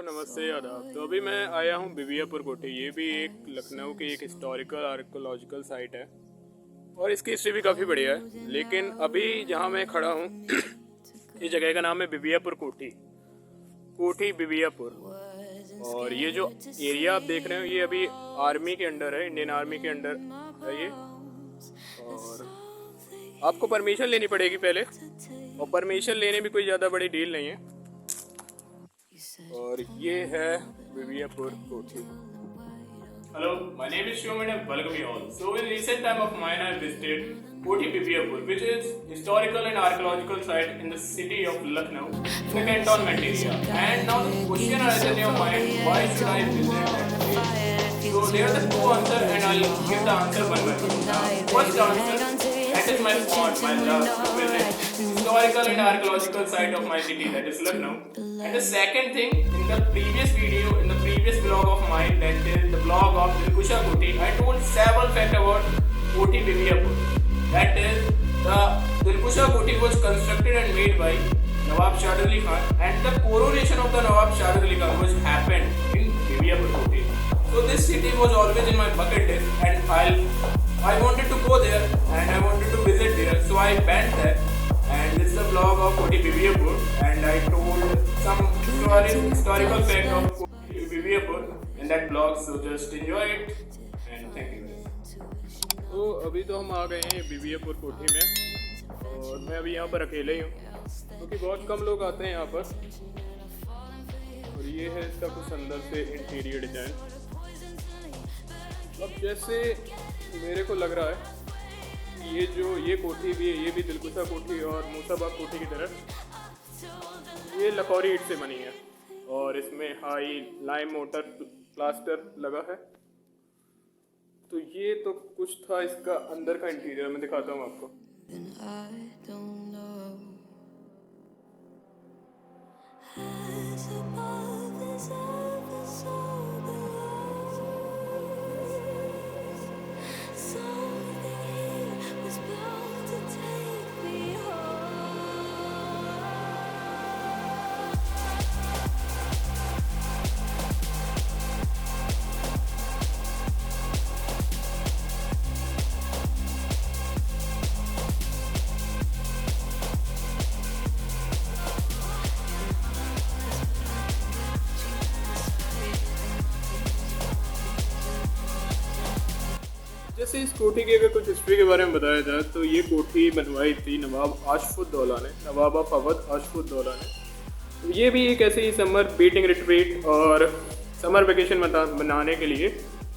नमस्ते आदाब। तो अभी मैं आया हूँ बिबियापुर कोठी। ये भी एक लखनऊ की एक हिस्टोरिकल आर्कोलॉजिकल साइट है और इसकी हिस्ट्री भी काफ़ी बढ़िया है। लेकिन अभी जहाँ मैं खड़ा हूँ इस जगह का नाम है बिबियापुर कोठी। कोठी बिबियापुर। और ये जो एरिया आप देख रहे हो ये अभी आर्मी के अंडर है, इंडियन आर्मी के अंडर है ये। और आपको परमिशन लेनी पड़ेगी पहले, और परमिशन लेने में कोई ज़्यादा बड़ी डील नहीं है। और ये है बिबियापुर कोठी। Hello, my name is Shivam and I welcome you all. So in recent time of mine I visited Koti Bibiapur, which is historical and archaeological site in the city of Lucknow, in the cantonment area. And now the question arises in your mind, why should I visit that place? So there are the two answers and I'll give the answer one by one. First answer, that is my spot, my love to visit historical and archaeological site of my city, that is Lucknow. And the second thing, in the previous video, in the previous vlog of mine, that is the vlog of Dilkusha Koti, I told several facts about Koti Bibiapur. That is, the Dilkusha Koti was constructed and made by Nawab Shah Ali Khan, and the coronation of the Nawab Shah Ali Khan was happened in Bibiapur Koti. So this city was always in my bucket list, and I wanted to go there and I wanted to visit there, so I went there. And this is the vlog of Koti Bibiapur, and I told some historical fact of Koti Bibiapur in that vlog, so just enjoy it and thank you guys. तो अभी तो हम आ गए हैं बिबियापुर कोठी में, और मैं अभी यहाँ पर अकेले ही हूँ क्योंकि बहुत कम लोग आते हैं यहाँ पर। और ये है इसका कुछ अंदर से इंटीरियर डिजाइन। अब जैसे मेरे को लग रहा है ये कोठी भी है, ये भी दिलकुशा कोठी और मूसाबाग कोठी की तरह ये लकौरी ईंट से बनी है, और इसमें हाई लाइम मोटर प्लास्टर लगा है। तो ये तो कुछ था इसका अंदर का इंटीरियर, मैं दिखाता हूँ आपको। जैसे इस कोठी की अगर कुछ हिस्ट्री के बारे में बताया जाए तो ये कोठी बनवाई थी नवाब आशफुद्दौला ने, नवाब ऑफ अवध आशफुद्दौला ने। तो ये भी एक ऐसे ही समर बीटिंग रिट्रीट और समर वेकेशन बनाने के लिए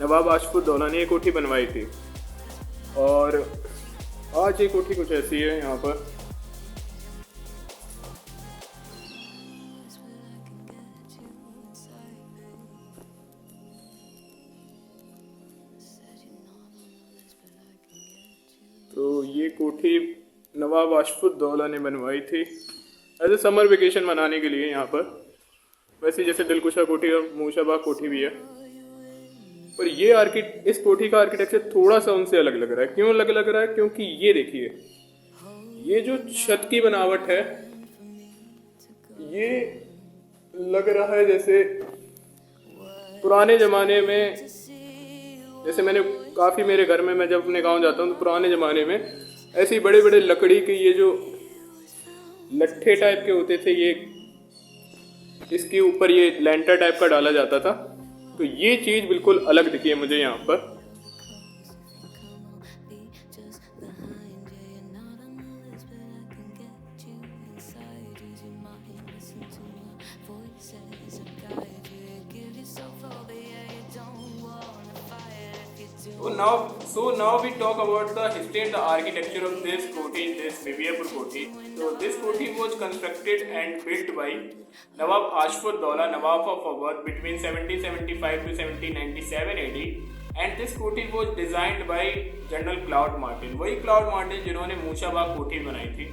नवाब आशफुद्दौला ने ये कोठी बनवाई थी। और आज ये कोठी कुछ ऐसी है यहाँ पर। तो ये कोठी नवाब आशफुद्दौला ने बनवाई थी एज ए समर वेकेशन मनाने के लिए यहाँ पर। वैसे जैसे दिलकुशा कोठी और मूसाबाग कोठी भी है, पर ये इस कोठी का आर्किटेक्चर थोड़ा सा उनसे अलग लग रहा है। क्यों अलग लग रहा है? क्योंकि ये देखिए, ये जो छत की बनावट है ये लग रहा है जैसे पुराने ज़माने में, जैसे मेरे घर में मैं जब अपने गांव जाता हूँ तो पुराने ज़माने में ऐसे बड़े बड़े लकड़ी के ये जो लट्ठे टाइप के होते थे, ये इसके ऊपर ये लैंटर टाइप का डाला जाता था। तो ये चीज़ बिल्कुल अलग दिखी है मुझे यहाँ पर। So now we talk about the history and the architecture of this Koti, this Bibiapur Koti. So this Koti was constructed and built by Nawab Ashfud-Daula, Nawab of Awadh between 1775 to 1797 AD. And this Koti was designed by General Claude Martin. वही Claude Martin जिन्होंने मूसाबाग कोठी बनाई थी।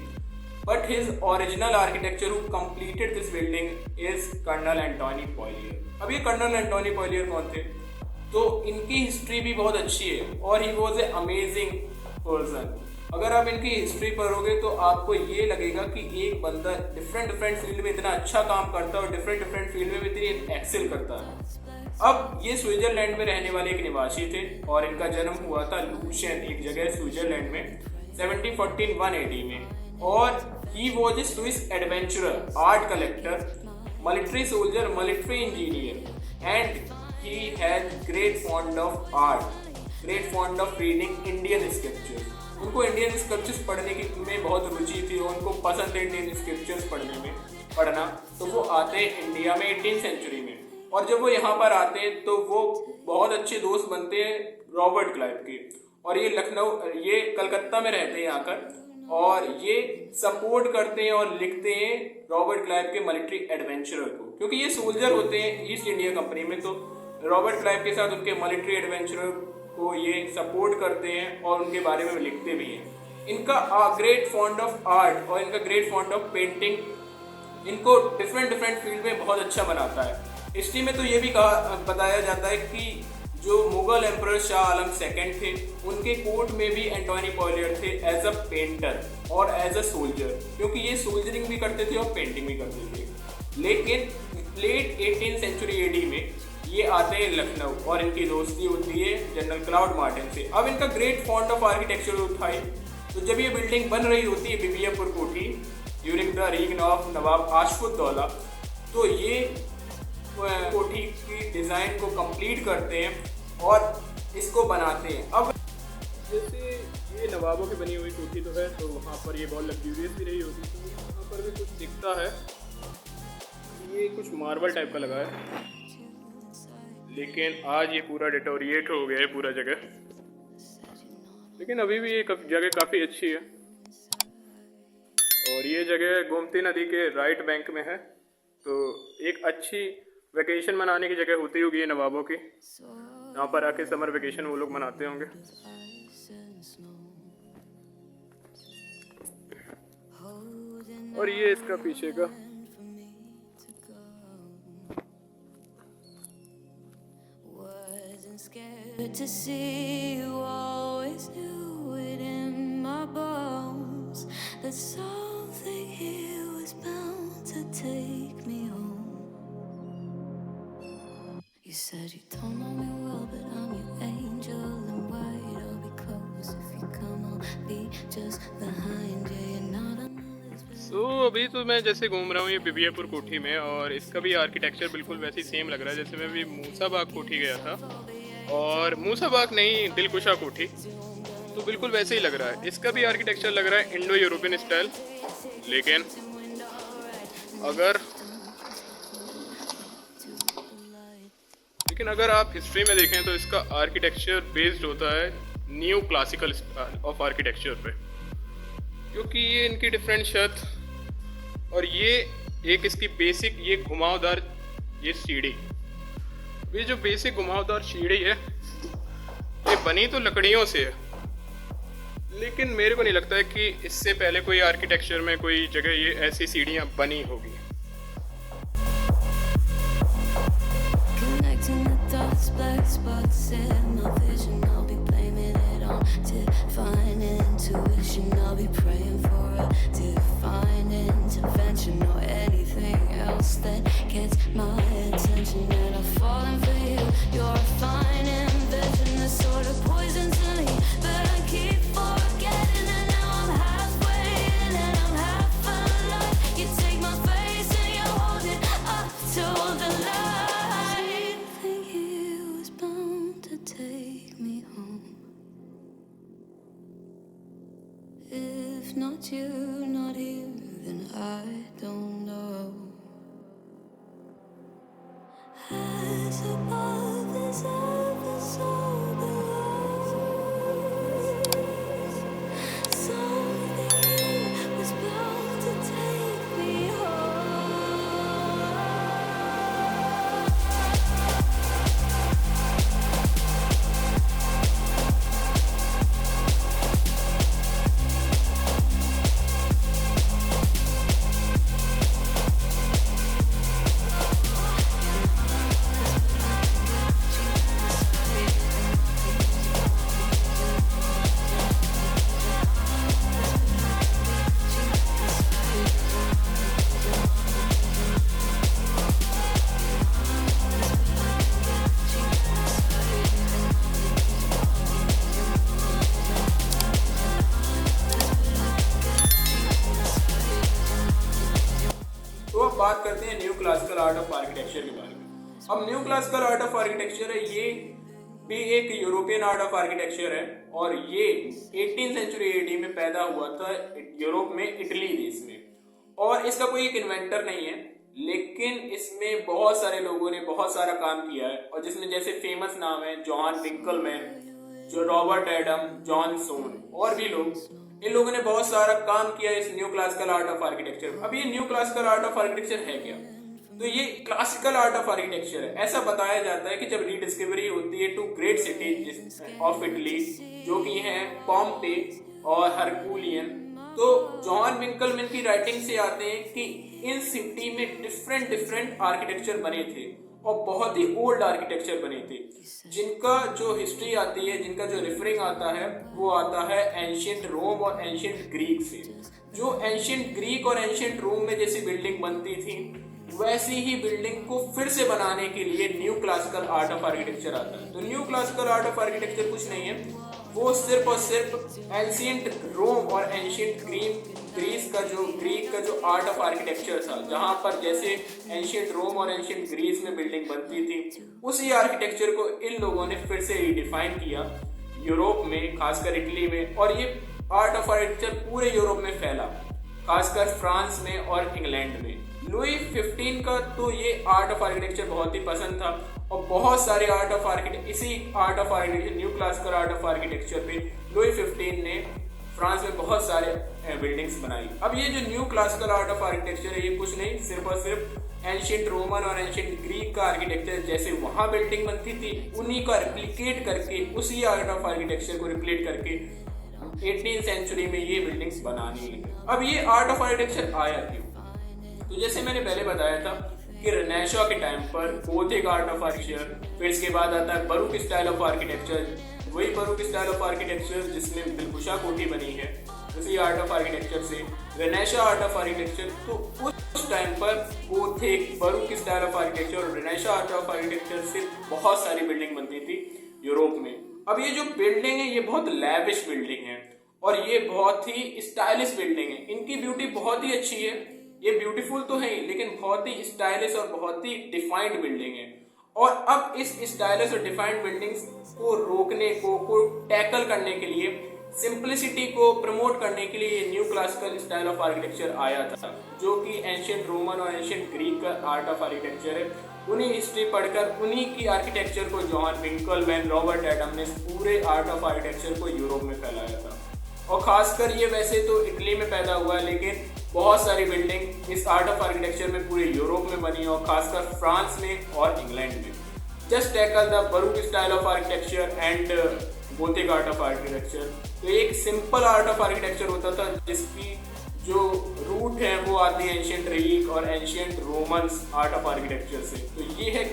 But his original architecture who completed this building is Colonel Antony Poilier. अब ये Colonel Antony Poilier कौन थे? तो इनकी हिस्ट्री भी बहुत अच्छी है और he was a amazing person. अगर आप इनकी हिस्ट्री पढ़ोगे तो आपको ये लगेगा कि एक बंदा डिफरेंट डिफरेंट फील्ड में इतना अच्छा काम करता है और डिफरेंट डिफरेंट फील्ड में इतनी एक्सेल करता है। अब ये स्विट्जरलैंड में रहने वाले एक निवासी थे और इनका जन्म हुआ था लूशियन एक जगह स्विट्जरलैंड में 1714 AD में। और he was a Swiss adventurer, art collector, military soldier, military engineer and he had great fond of art, great fond of reading Indian scriptures. उनको इंडियन स्क्रिप्चर्स पढ़ने की में बहुत रुचि थी और उनको पसंद है इंडियन स्क्रिप्चर्स पढ़ना। तो वो आते हैं इंडिया में 18th सेंचुरी में, और जब वो यहाँ पर आते हैं तो वो बहुत अच्छे दोस्त बनते हैं रॉबर्ट क्लाइव के। और ये कलकत्ता में रहते हैं आकर, और ये सपोर्ट करते हैं और लिखते हैं रॉबर्ट क्लाइव के मिलिट्री एडवेंचरर को, क्योंकि ये सोल्जर होते हैं ईस्ट इंडिया कंपनी में। तो रॉबर्ट क्लाइव के साथ उनके मिलिट्री एडवेंचरर को ये सपोर्ट करते हैं और उनके बारे में लिखते भी हैं। इनका ग्रेट फॉन्ड ऑफ आर्ट और इनका ग्रेट फॉन्ड ऑफ पेंटिंग इनको डिफरेंट डिफरेंट फील्ड में बहुत अच्छा बनाता है। हिस्ट्री में तो ये भी बताया जाता है कि जो मुगल एम्परर शाह आलम सेकंड थे, उनके कोर्ट में भी एंटोनी पॉलियर थे एज अ पेंटर और एज अ सोल्जर, क्योंकि ये सोल्जरिंग भी करते थे और पेंटिंग भी करते थे। लेकिन लेट 18th सेंचुरी AD में ये आते हैं लखनऊ और इनकी दोस्ती होती है जनरल क्लाउड मार्टिन से। अब इनका ग्रेट फॉन्ट ऑफ आर्किटेक्चर होता है। तो जब ये बिल्डिंग बन रही होती है बिबियापुर कोठी ड्यूरिंग द रीगन ऑफ नवाब आशफुद्दौला, तो ये कोठी की डिज़ाइन को कंप्लीट करते हैं और इसको बनाते हैं। अब जैसे ये नवाबों की बनी हुई कोठी तो है, तो वहाँ पर ये बहुत लग्जूरियस भी रही होगी, तो यहाँ पर भी कुछ दिखता है। ये कुछ मार्बल टाइप का लगा है, लेकिन आज ये पूरा डिटोरिएट हो गया है पूरा जगह। लेकिन अभी भी ये जगह काफ़ी अच्छी है, और ये जगह गोमती नदी के राइट बैंक में है, तो एक अच्छी वेकेशन मनाने की जगह होती होगी ये नवाबों की। यहाँ पर आके समर वेकेशन वो लोग मनाते होंगे। और ये इसका पीछे का to see you always knew it in my bones that something here was bound to take me home. You said you don't know me well, but I'm your angel in white. I'll be close if you come, I'll be just behind you. You're not on the list. तो अभी तो मैं जैसे घूम रहा हूँ ये बिबियापुर कोठी में, और इसका भी आर्किटेक्चर बिल्कुल वैसे ही सेम लग रहा है जैसे मैं भी मूसा बाग कोठी गया था, और मूसा बाग नहीं दिलकुशा कोठी, तो बिल्कुल वैसे ही लग रहा है। इसका भी आर्किटेक्चर लग रहा है इंडो यूरोपियन स्टाइल। लेकिन अगर आप हिस्ट्री में देखें तो इसका आर्किटेक्चर बेस्ड होता है new classical style of architecture पे, क्योंकि ये इनकी डिफरेंट छत और ये एक इसकी बेसिक ये घुमावदार ये सीढ़ी, ये जो बेसिक घुमावदार सीढ़ी है ये बनी तो लकड़ियों से है, लेकिन मेरे को नहीं लगता है कि इससे पहले कोई आर्किटेक्चर में कोई जगह ये ऐसी सीढ़ियाँ बनी होगी। Not you, not here, then I don't know. As above as ever, so below. Something was bound to take me home. Classical art of architecture के बारे में। अब new classical art of architecture है, ये भी एक यूरोपियन आर्ट ऑफ आर्किटेक्चर है और ये 18th सेंचुरी एडी में पैदा हुआ था यूरोप में, इटली देश में। और इसका कोई एक इन्वेंटर नहीं है, लेकिन इसमें बहुत सारे लोगों ने बहुत सारा काम किया है, और जिसमें जैसे फेमस नाम है जॉन विंकलमैन, जो रॉबर्ट एडम, जॉन सोन और भी लोग, इन लोगों ने बहुत सारा काम किया इस new classical art of architecture. अब ये new classical art of architecture है क्या? तो ये क्लासिकल आर्ट ऑफ आर्किटेक्चर है। ऐसा बताया जाता है कि जब रीडिस्कवरी होती है to great cities of Italy, जो कि हैं पॉम्पे और हरकुलियन, तो जॉन विंकलमैन की राइटिंग से आते हैं कि इन सिटी में डिफरेंट आर्किटेक्चर बने थे और बहुत ही ओल्ड आर्किटेक्चर बने थे, जिनका जो हिस्ट्री आती है, जिनका जो रेफरिंग आता है, वो आता है एंशियंट रोम और एंशियंट ग्रीक से। जो एंशियंट ग्रीक और एंशियंट रोम में जैसी बिल्डिंग बनती थी, वैसी ही बिल्डिंग को फिर से बनाने के लिए new classical art of architecture आता है। तो new classical art of architecture कुछ नहीं है, वो सिर्फ और सिर्फ एंशियंट रोम और एंशियंट ग्रीक का जो आर्ट ऑफ आर्किटेक्चर था, जहां पर जैसे एंशियंट रोम और एंशियंट ग्रीस में बिल्डिंग बनती थी, उसी आर्किटेक्चर को इन लोगों ने फिर से रिडिफाइन किया यूरोप में, खासकर इटली में। और ये आर्ट ऑफ आर्किटेक्चर पूरे यूरोप में फैला, खासकर फ्रांस में और इंग्लैंड में। लुई 15 का तो ये आर्ट ऑफ आर्किटेक्चर बहुत ही पसंद था, और बहुत सारे आर्ट ऑफ आर्किटेक्चर, इसी art of architecture, new classical art of architecture पे लुई 15 ने फ्रांस में बहुत सारे बिल्डिंग्स बनाई। अब ये जो new classical art of architecture है, ये कुछ नहीं, सिर्फ और सिर्फ एंशियंट रोमन और एंशियंट ग्रीक का आर्किटेक्चर जैसे वहाँ बिल्डिंग बनती थी, उन्हीं का रिप्लिकेट करके, उसी आर्ट ऑफ आर्किटेक्चर को रिप्लिकेट करके 18th सेंचुरी में ये बिल्डिंग्स बनानी है। अब ये आर्ट ऑफ आर्किटेक्चर आया क्यों? तो जैसे मैंने पहले बताया था कि रेनेसां के टाइम पर गोथिक आर्ट ऑफ आर्किटेक्चर, फिर इसके बाद आता है बरूक स्टाइल ऑफ आर्किटेक्चर, वही बरूक स्टाइल ऑफ आर्किटेक्चर जिसमें दिलकुशा कोठी बनी है, उसी आर्ट ऑफ आर्किटेक्चर से रेनेसां आर्ट ऑफ आर्किटेक्चर। तो उस टाइम पर गोथिक, बरूक स्टाइल ऑफ आर्किटेक्चर और रेनेसां आर्ट ऑफ आर्किटेक्चर से बहुत सारी बिल्डिंग बनती थी यूरोप में। अब ये जो बिल्डिंग है, ये बहुत लैविश बिल्डिंग है और ये बहुत ही स्टाइलिश बिल्डिंग है। इनकी ब्यूटी बहुत ही अच्छी है, ये ब्यूटीफुल तो है ही, लेकिन बहुत ही स्टाइलिश और बहुत ही डिफाइंड बिल्डिंग है। और अब इस स्टाइलिश और डिफाइंड बिल्डिंग्स को रोकने को टैकल करने के लिए, सिंप्लिसिटी को प्रमोट करने के लिए ये new classical style of architecture आया था, जो कि एंशियंट रोमन और एंशियंट ग्रीक का आर्ट ऑफ आर्किटेक्चर है। उन्हीं हिस्ट्री पढ़कर, उन्हीं की आर्किटेक्चर को जॉन विंकलमैन, रॉबर्ट एडम ने पूरे आर्ट ऑफ आर्किटेक्चर को यूरोप में फैलाया था। और खासकर ये वैसे तो इटली में पैदा हुआ है, लेकिन बहुत सारी बिल्डिंग इस आर्ट ऑफ आर्किटेक्चर में पूरे यूरोप में बनी और खासकर फ्रांस में और इंग्लैंड में। Just tackle the baroque style of architecture and gothic art of architecture. तो एक सिंपल आर्ट ऑफ आर्किटेक्चर होता था जिसकी जो रूट है वो आती है एंशियंट ग्रीक और ancient Romans art of architecture से। तो ये है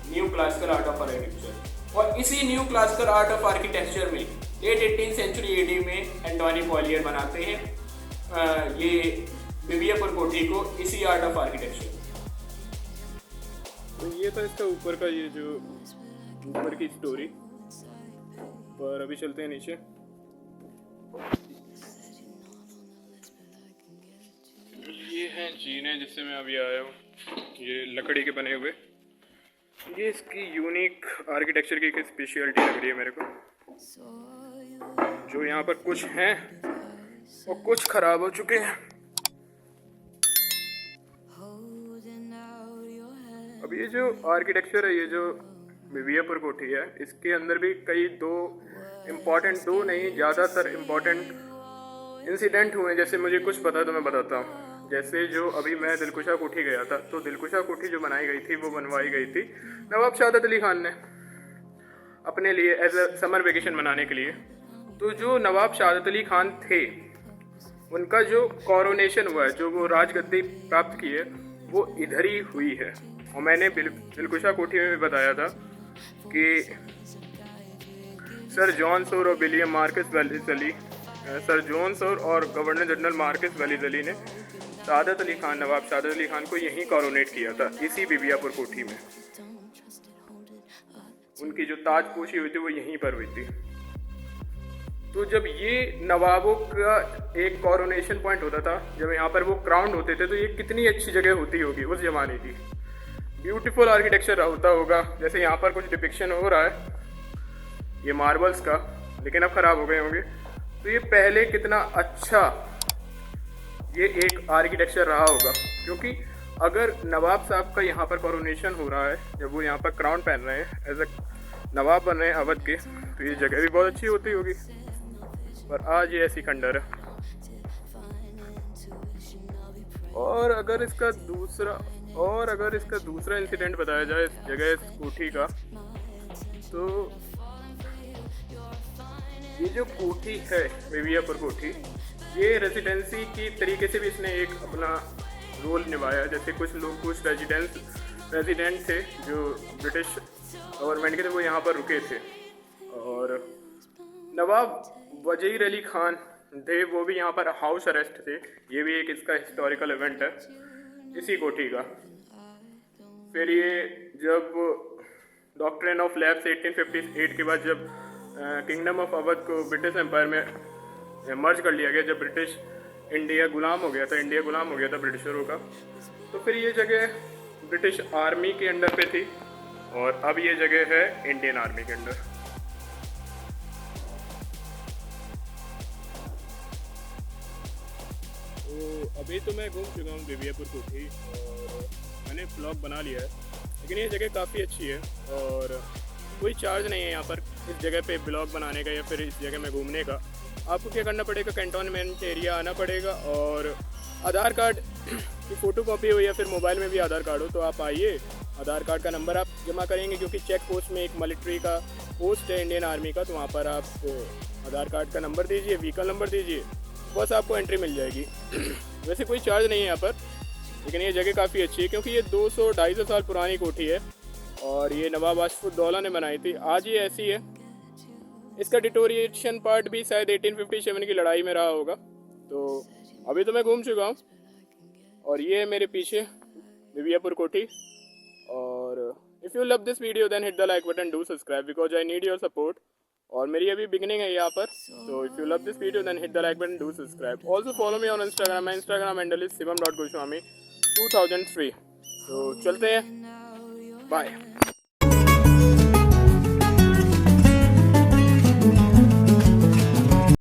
new classical art of architecture. और इसी new classical art of architecture में लेट 18th सेंचुरी एडी में एंटोनी पॉलियर बनाते हैं ये विवियपुर कोठी को, इसी आर्ट ऑफ आर्किटेक्चर। तो ये था इसका ऊपर का, ये जो ऊपर की स्टोरी। पर अभी चलते हैं नीचे। ये हैं जीने जिससे मैं अभी आया हूँ, ये लकड़ी के बने हुए। ये इसकी यूनिक आर्किटेक्चर की एक स्पेशलिटी लग रही है मेरे को, जो यहाँ पर कुछ हैं और कुछ खराब हो चुके हैं। अब ये जो आर्किटेक्चर है, ये जो विवियपुर कोठी है, इसके अंदर भी कई दो नहीं ज़्यादातर इम्पोर्टेंट इंसिडेंट हुए। जैसे मुझे कुछ पता तो मैं बताता हूँ। जैसे जो अभी मैं दिलकुशा कोठी गया था, तो दिलकुशा कोठी जो बनाई गई थी वो बनवाई गई थी नवाब शहादत अली खान ने अपने लिए एज अ समर वेकेशन मनाने के लिए। तो जो नवाब शहादत अली खान थे, उनका जो कॉरोनेशन हुआ है, जो वो राजगद्दी प्राप्त की है, वो इधर ही हुई है। और मैंने दिलकुशा कोठी में भी बताया था कि सर जॉन सोर और विलियम मार्कस वेलीज़ली, सर जॉन सोर और गवर्नर जनरल मार्कस वेलीज़ली ने शहादत अली खान, नवाब शहादत अली खान को यहीं कॉरोनेट किया था, इसी विवियपुर कोठी में। उनकी जो ताजपोशी हुई थी वो यहीं पर हुई थी। तो जब ये नवाबों का एक कॉरोनेशन पॉइंट होता था, जब यहाँ पर वो क्राउंड होते थे, तो ये कितनी अच्छी जगह होती होगी उस ज़माने की। ब्यूटीफुल आर्किटेक्चर होता होगा। जैसे यहाँ पर कुछ डिपिक्शन हो रहा है ये मार्बल्स का, लेकिन अब ख़राब हो गए होंगे। तो ये पहले कितना अच्छा ये एक आर्किटेक्चर रहा होगा, क्योंकि अगर नवाब साहब का यहाँ पर कोरोनेशन हो रहा है, जब वो यहाँ पर क्राउन पहन रहे हैं, एज अ नवाब बन रहे हैं अवध के, तो ये जगह भी बहुत अच्छी होती होगी। पर आज ये ऐसी खंडर है। और अगर इसका दूसरा इंसिडेंट बताया जाए इस जगह, इस कोठी का, तो ये जो कोठी है बेबियापुर कोठी, ये रेजिडेंसी की तरीके से भी इसने एक अपना रोल निभाया। जैसे कुछ रेजिडेंट थे जो ब्रिटिश गवर्नमेंट के थे, वो यहाँ पर रुके थे। और नवाब वजीर अली खान थे, वो भी यहाँ पर हाउस अरेस्ट थे। ये भी एक इसका हिस्टोरिकल इवेंट है इसी कोठी का। फिर ये जब डॉक्ट्रिन ऑफ लैप्स 1858 के बाद जब किंगडम ऑफ अवध को ब्रिटिश एम्पायर में मर्ज कर लिया गया, जब इंडिया गुलाम हो गया था ब्रिटिशरों का, तो फिर ये जगह ब्रिटिश आर्मी के अंडर पे थी और अब ये जगह है इंडियन आर्मी के अंडर। तो अभी तो मैं घूम चुका हूँ बेबियापुर कोठी और मैंने ब्लॉग बना लिया है, लेकिन ये जगह काफ़ी अच्छी है और कोई चार्ज नहीं है यहाँ पर इस जगह पे ब्लॉग बनाने का या फिर इस जगह में घूमने का। आपको क्या करना पड़ेगा, कैंटोनमेंट एरिया आना पड़ेगा और आधार कार्ड की फ़ोटो कॉपी हो या फिर मोबाइल में भी आधार कार्ड हो तो आप आइए। आधार कार्ड का नंबर आप जमा करेंगे, क्योंकि चेक पोस्ट में एक मिलिट्री का पोस्ट है इंडियन आर्मी का, तो वहाँ पर आप आधार कार्ड का नंबर दीजिए, व्हीकल नंबर दीजिए, बस आपको एंट्री मिल जाएगी। वैसे कोई चार्ज नहीं है यहाँ पर, लेकिन ये जगह काफ़ी अच्छी है क्योंकि ये 200-250 साल पुरानी कोठी है और ये नवाब आशफुद्दौला ने बनाई थी। आज ये ऐसी है। इसका डिटोरिएशन पार्ट भी शायद 1857 की लड़ाई में रहा होगा। तो अभी तो मैं घूम चुका हूँ और ये मेरे पीछे बेबियापुर कोठी। और if you love this video then hit the like button, do subscribe because I need your support. और मेरी अभी बिगनिंग है यहाँ पर, तो if you love this video then hit the like button, do subscribe. Also follow me on Instagram. My Instagram handle is शिवम.गोस्वामी 2003। तो चलते हैं, बाय।